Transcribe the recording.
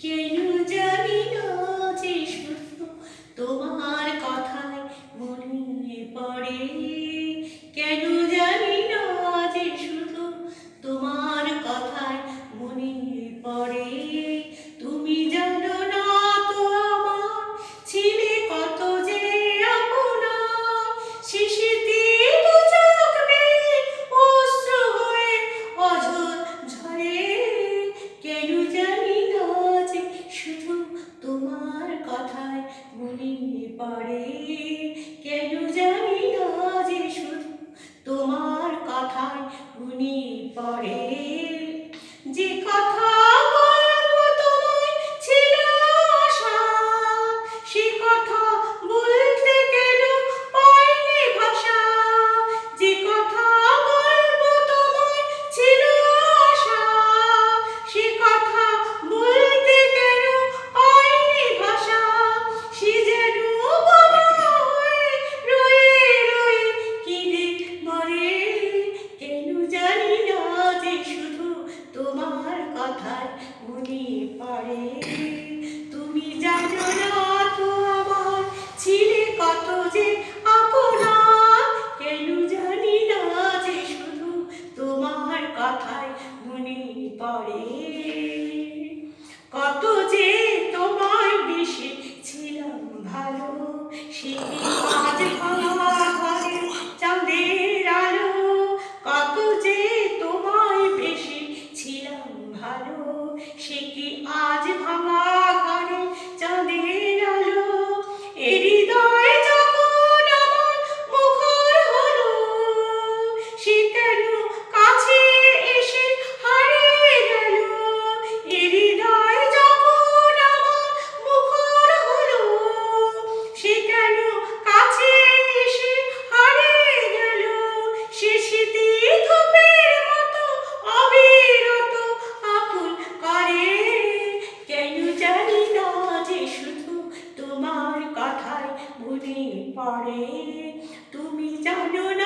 কেন জানি না যে শুধু তোমার কথায় মনে পড়ে। কেন জানি না যে শুধু তোমার কথায় মনে পড়ে। তুমি জানো না তো আমার ছিলে কত যে আপনা, শিশিতে দু চোখ বেয়ে অশ্রু হয়ে অঝর ঝরে। কেন জানি না যে শুধু তোমার কথায় মনে পড়ে। কেন জানি না যে শুধু তোমার কথায় মনে পড়ে। যে কথা বলবো তোমায় ছিল আশা, সে কথা বলতে গেল পাইনি ভাষা। যে কথা বলবো তোমায় ছিল আশা, সে কথা বলতে গেল পাইনি ভাষা। সে যেন বোবা হয়ে রয়ে রয়ে কেঁদে মরে। কেন জানি না যে শুধু তোমার কথায় মনে পড়ে। তুমি জানো না তো আমার ছিলে কত যে আপনা। কেন জানি না যে শুধু তোমার কথায় মনে পড়ে। কত যে তোমায় বেশি ছিলাম ভালো, সে কি আজ ভাঙা ঘরে চাঁদের আলো। কত যে তোমায় বেশি ছিলাম ভালো, সে কি আজ ভাঙা ঘরে চাঁদের আলো। এ হৃদয় যখন আমার মুখর হলো, সে কেন কাছে এসে হারিয়ে গেল। এ হৃদয় যখন আমার মুখর হলো, সে কেন কাছে এসে হারিয়ে গেল। সে স্মৃতি ধূপের মতো অবিরত আকুল করে। কেন জানি না যে শুধু তোমার কথায় মনে পড়ে। তুমি জানো না